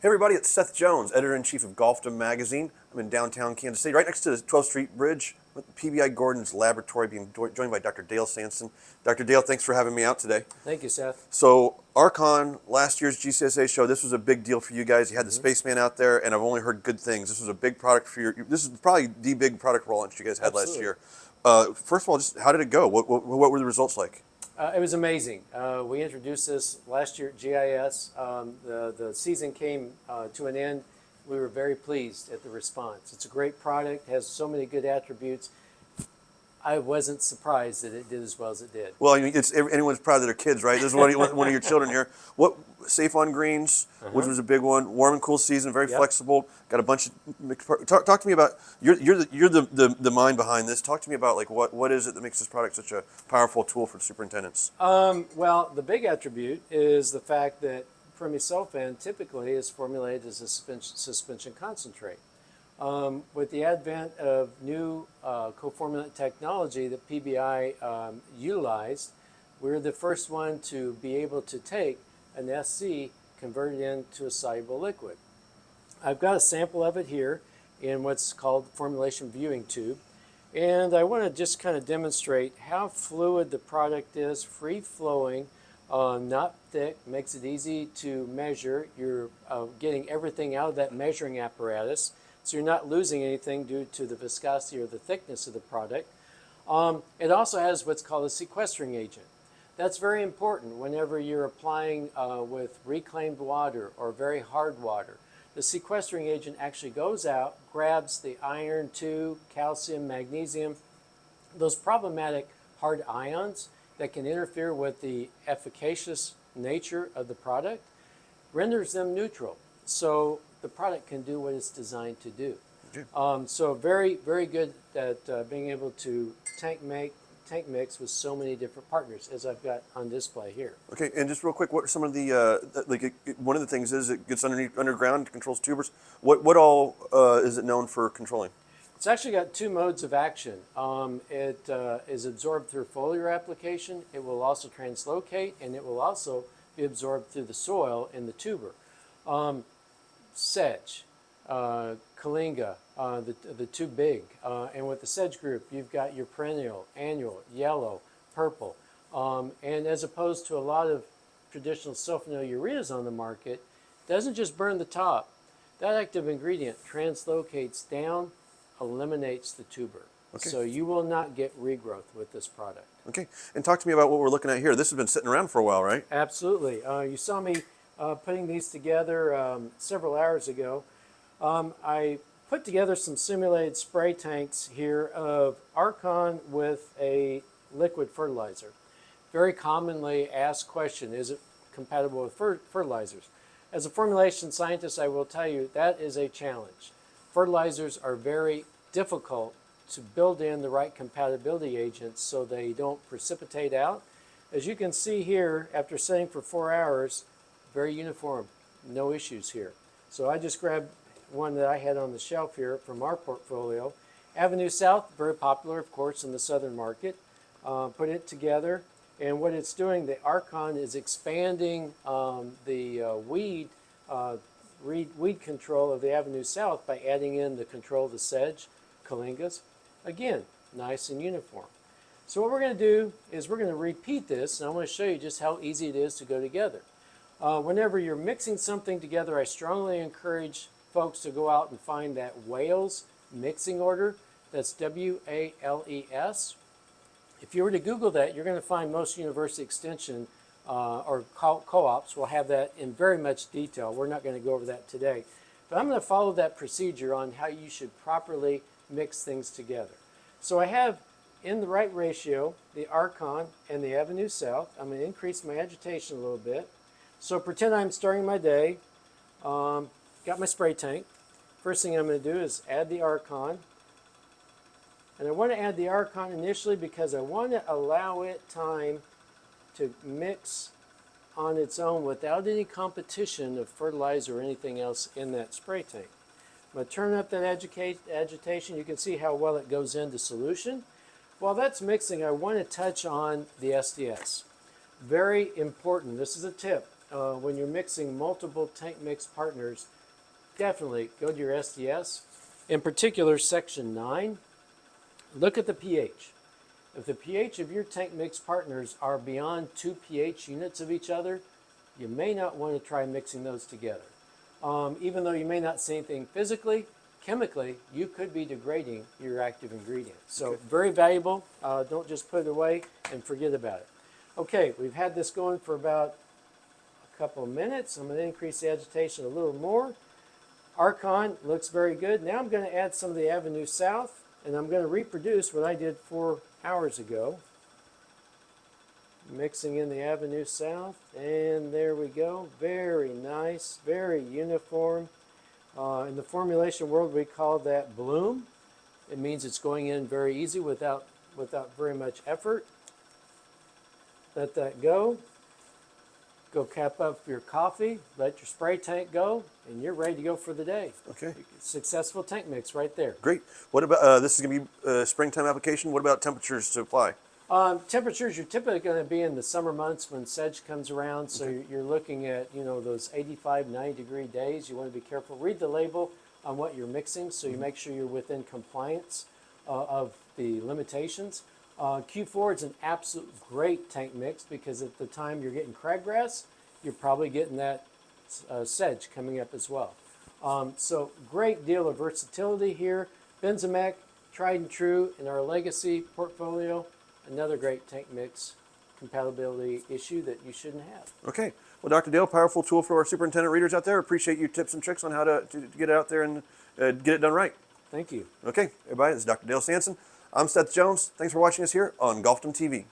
Hey everybody, it's Seth Jones, editor-in-chief of Golfdom Magazine. I'm in downtown Kansas City, right next to the 12th Street Bridge with PBI-Gordon's laboratory, being joined by Dr. Dale Sanson. Dr. Dale, thanks for having me out today. Thank you, Seth. So, Arkon, last year's GCSA show, this was a big deal for you guys. You had the spaceman out there, and I've only heard good things. This was a big product for this is probably the big product launch you guys had last year. First of all, just how did it go? What were the results like? It was amazing. We introduced this last year at GIS. The season came to an end. We were very pleased at the response. It's a great product, has so many good attributes. I wasn't surprised that it did as well as it did. Well, I mean, anyone's proud of their kids, right? This is one of your children here. What safe on greens, which was a big one. Warm and cool season, very flexible. Got a bunch of mixed talk to me about you're the mind behind this. Talk to me about like what is it that makes this product such a powerful tool for superintendents? Well, the big attribute is the fact that promisulfan typically is formulated as a suspension concentrate. With the advent of new co-formulant technology that PBI utilized, we're the first one to be able to take an SC, convert it into a soluble liquid. I've got a sample of it here in what's called formulation viewing tube, and I want to just kind of demonstrate how fluid the product is, free-flowing, not thick, makes it easy to measure. You're getting everything out of that measuring apparatus, so you're not losing anything due to the viscosity or the thickness of the product. It also has what's called a sequestering agent. That's very important whenever you're applying with reclaimed water or very hard water. The sequestering agent actually goes out, grabs the iron, calcium, magnesium, those problematic hard ions that can interfere with the efficacious nature of the product, renders them neutral. So the product can do what it's designed to do. So very, very good at being able to tank mix with so many different partners, as I've got on display here. Okay, and just real quick, what are some of the one of the things is it gets underground, controls tubers. What all is it known for controlling? It's actually got two modes of action. It is absorbed through foliar application. It will also translocate, and it will also be absorbed through the soil in the tuber. Sedge, Kalinga, the two big. And with the sedge group, you've got your perennial, annual, yellow, purple. And as opposed to a lot of traditional sulfonylureas on the market, it doesn't just burn the top. That active ingredient translocates down, eliminates the tuber. Okay. So you will not get regrowth with this product. Okay, and talk to me about what we're looking at here. This has been sitting around for a while, right? Absolutely. You saw me putting these together several hours ago. I put together some simulated spray tanks here of Arkon with a liquid fertilizer. Very commonly asked question, is it compatible with fertilizers? As a formulation scientist, I will tell you that is a challenge. Fertilizers are very difficult to build in the right compatibility agents so they don't precipitate out. As you can see here, after setting for 4 hours, very uniform, no issues here. So I just grabbed one that I had on the shelf here from our portfolio. Avenue South, very popular, of course, in the southern market. Put it together, and what it's doing, the Arkon is expanding the weed control of the Avenue South by adding in the control of the sedge, Kalingas. Again, nice and uniform. So what we're going to do is we're going to repeat this, and I want to show you just how easy it is to go together. Whenever you're mixing something together, I strongly encourage folks to go out and find that Wales mixing order. That's W-A-L-E-S. If you were to Google that, you're going to find most university extension or co-ops will have that in very much detail. We're not going to go over that today. But I'm going to follow that procedure on how you should properly mix things together. So I have in the right ratio the Arkon and the Avenue South. I'm going to increase my agitation a little bit. So pretend I'm starting my day. Got my spray tank. First thing I'm going to do is add the Arkon. And I want to add the Arkon initially because I want to allow it time to mix on its own without any competition of fertilizer or anything else in that spray tank. I'm going to turn up that agitation. You can see how well it goes into solution. While that's mixing, I want to touch on the SDS. Very important. This is a tip. when you're mixing multiple tank mix partners, definitely go to your SDS. In particular, section 9, look at the pH. If the pH of your tank mix partners are beyond 2 pH units of each other, you may not want to try mixing those together. Even though you may not see anything physically, chemically, you could be degrading your active ingredient. So very valuable. Don't just put it away and forget about it. Okay, we've had this going for about a couple of minutes. I'm going to increase the agitation a little more. Arkon looks very good. Now I'm going to add some of the Avenue South, and I'm going to reproduce what I did 4 hours ago. Mixing in the Avenue South, and there we go. Very nice, very uniform. In the formulation world, we call that bloom. It means it's going in very easy without very much effort. Let that go. Go cap up your coffee, let your spray tank go, and you're ready to go for the day. Okay. Successful tank mix right there. Great. What about, this is going to be a springtime application. What about temperatures to apply? Temperatures, you're typically going to be in the summer months when sedge comes around, so you're looking at, those 85, 90-degree days. You want to be careful. Read the label on what you're mixing so you make sure you're within compliance of the limitations. Q4 is an absolute great tank mix because at the time you're getting crabgrass, you're probably getting that sedge coming up as well. So great deal of versatility here. Benzimec, tried and true in our legacy portfolio. Another great tank mix compatibility issue that you shouldn't have. Okay. Well, Dr. Dale, powerful tool for our superintendent readers out there. Appreciate your tips and tricks on how to get it out there and get it done right. Thank you. Okay, everybody, this is Dr. Dale Sanson. I'm Seth Jones. Thanks for watching us here on Golfdom TV.